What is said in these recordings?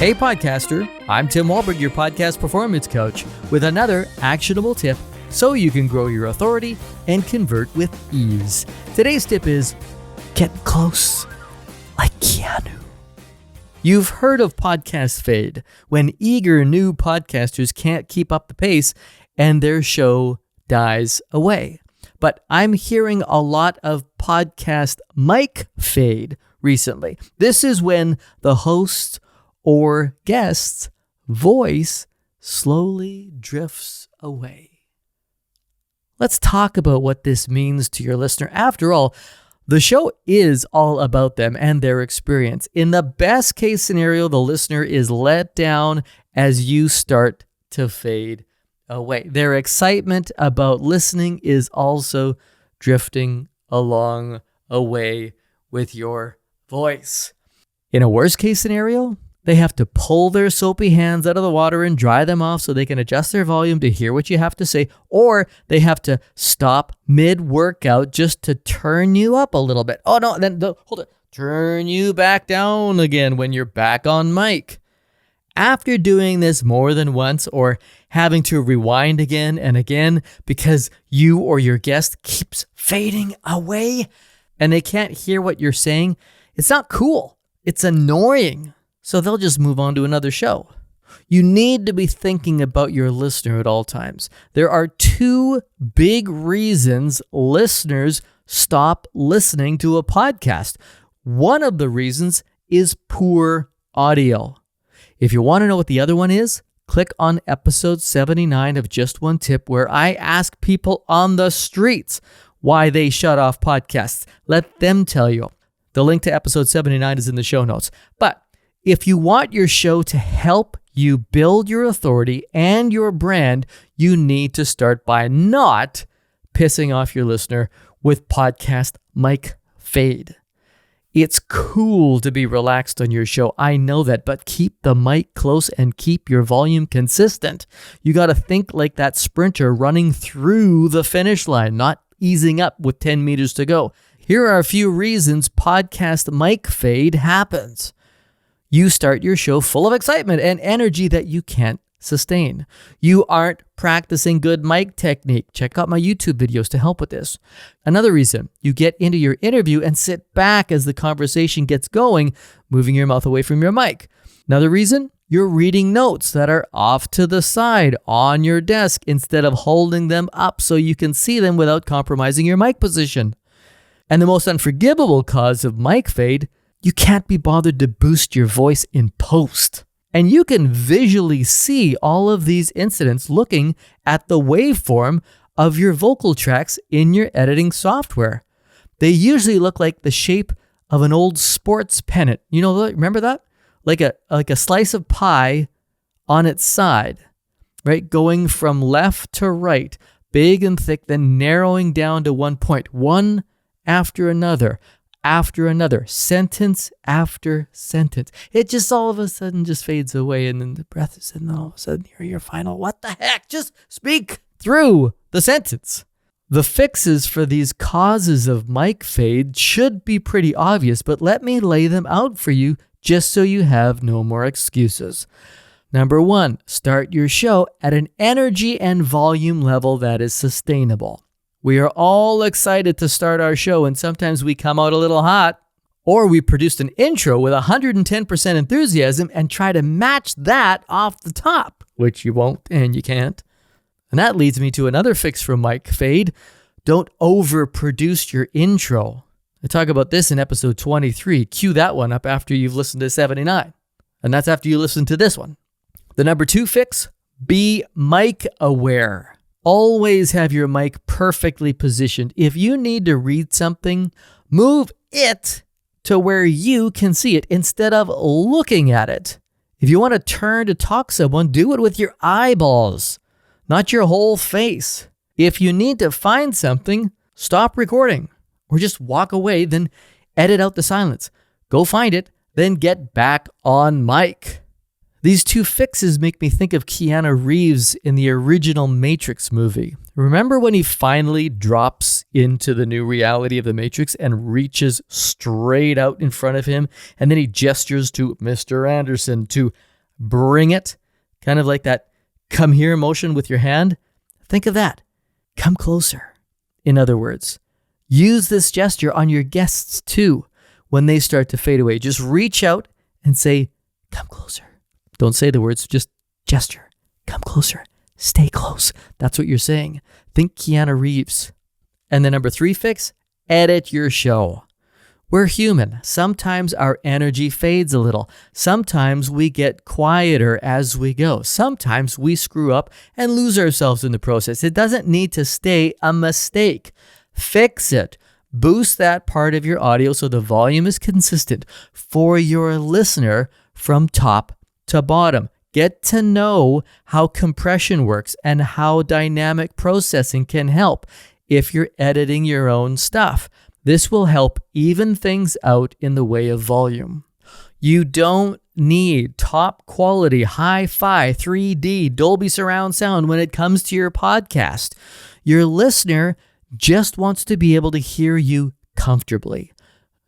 Hey podcaster, I'm Tim Walberg, your podcast performance coach, with another actionable tip so you can grow your authority and convert with ease. Today's tip is get close like Keanu. You've heard of podcast fade, when eager new podcasters can't keep up the pace and their show dies away. But I'm hearing a lot of podcast mic fade recently. This is when the host or guest's voice slowly drifts away. Let's talk about what this means to your listener. After all, the show is all about them and their experience. In the best case scenario, the listener is let down as you start to fade away. Their excitement about listening is also drifting along away with your voice. In a worst case scenario, they have to pull their soapy hands out of the water and dry them off so they can adjust their volume to hear what you have to say, or they have to stop mid-workout just to turn you up a little bit. Oh no, then hold it. Turn you back down again when you're back on mic. After doing this more than once or having to rewind again and again because you or your guest keeps fading away and they can't hear what you're saying, it's not cool. It's annoying. So they'll just move on to another show. You need to be thinking about your listener at all times. There are two big reasons listeners stop listening to a podcast. One of the reasons is poor audio. If you want to know what the other one is, click on episode 79 of Just One Tip, where I ask people on the streets why they shut off podcasts. Let them tell you. The link to episode 79 is in the show notes. But if you want your show to help you build your authority and your brand, you need to start by not pissing off your listener with podcast mic fade. It's cool to be relaxed on your show. I know that, but keep the mic close and keep your volume consistent. You got to think like that sprinter running through the finish line, not easing up with 10 meters to go. Here are a few reasons podcast mic fade happens. You start your show full of excitement and energy that you can't sustain. You aren't practicing good mic technique. Check out my YouTube videos to help with this. Another reason, you get into your interview and sit back as the conversation gets going, moving your mouth away from your mic. Another reason, you're reading notes that are off to the side on your desk instead of holding them up so you can see them without compromising your mic position. And the most unforgivable cause of mic fade, you can't be bothered to boost your voice in post. And you can visually see all of these incidents looking at the waveform of your vocal tracks in your editing software. They usually look like the shape of an old sports pennant. You know, remember that? Like a slice of pie on its side, right? Going from left to right, big and thick, then narrowing down to one point, one after another, sentence after sentence. It just all of a sudden just fades away, and then the breath is in, and all of a sudden you're your final, what the heck? Just speak through the sentence. The fixes for these causes of mic fade should be pretty obvious, but let me lay them out for you just so you have no more excuses. Number one, start your show at an energy and volume level that is sustainable. We are all excited to start our show, and sometimes we come out a little hot, or we produced an intro with 110% enthusiasm and try to match that off the top, which you won't and you can't. And that leads me to another fix for mic fade. Don't overproduce your intro. I talk about this in episode 23. Cue that one up after you've listened to 79. And that's after you listen to this one. The number two fix, be mic aware. Always have your mic perfectly positioned. If you need to read something, move it to where you can see it instead of looking at it. If you want to turn to talk to someone, do it with your eyeballs, not your whole face. If you need to find something, stop recording or just walk away, then edit out the silence. Go find it, then get back on mic. These two fixes make me think of Keanu Reeves in the original Matrix movie. Remember when he finally drops into the new reality of the Matrix and reaches straight out in front of him, and then he gestures to Mr. Anderson to bring it, kind of like that come here motion with your hand. Think of that. Come closer. In other words, use this gesture on your guests too. When they start to fade away, just reach out and say, come closer. Don't say the words, just gesture. Come closer. Stay close. That's what you're saying. Think Keanu Reeves. And the number 3 fix, edit your show. We're human. Sometimes our energy fades a little. Sometimes we get quieter as we go. Sometimes we screw up and lose ourselves in the process. It doesn't need to stay a mistake. Fix it. Boost that part of your audio so the volume is consistent for your listener from top to bottom. Get to know how compression works and how dynamic processing can help if you're editing your own stuff. This will help even things out in the way of volume. You don't need top quality, hi-fi, 3D, Dolby surround sound when it comes to your podcast. Your listener just wants to be able to hear you comfortably,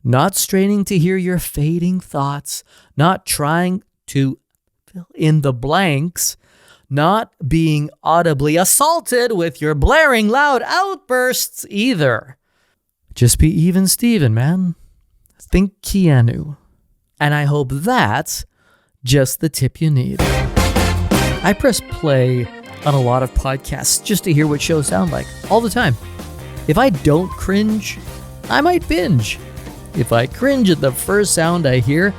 not straining to hear your fading thoughts, not trying to fill in the blanks, not being audibly assaulted with your blaring loud outbursts either. Just be even Steven, man. Think Keanu. And I hope that's just the tip you need. I press play on a lot of podcasts just to hear what shows sound like all the time. If I don't cringe, I might binge. If I cringe at the first sound I hear,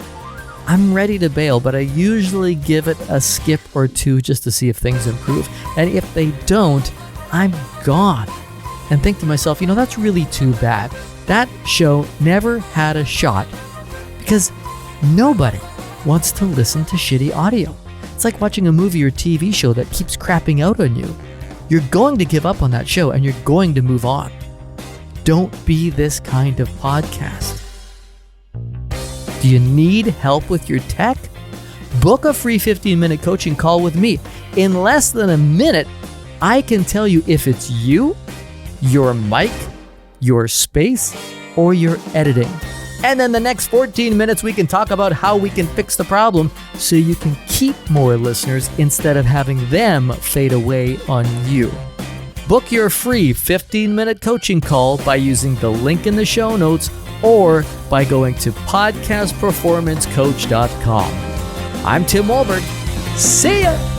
I'm ready to bail, but I usually give it a skip or two just to see if things improve. And if they don't, I'm gone. And think to myself, that's really too bad. That show never had a shot because nobody wants to listen to shitty audio. It's like watching a movie or TV show that keeps crapping out on you. You're going to give up on that show and you're going to move on. Don't be this kind of podcast. Do you need help with your tech? Book a free 15-minute coaching call with me. In less than a minute, I can tell you if it's you, your mic, your space, or your editing. And then the next 14 minutes, we can talk about how we can fix the problem so you can keep more listeners instead of having them fade away on you. Book your free 15-minute coaching call by using the link in the show notes or by going to podcastperformancecoach.com. I'm Tim Walberg. See ya!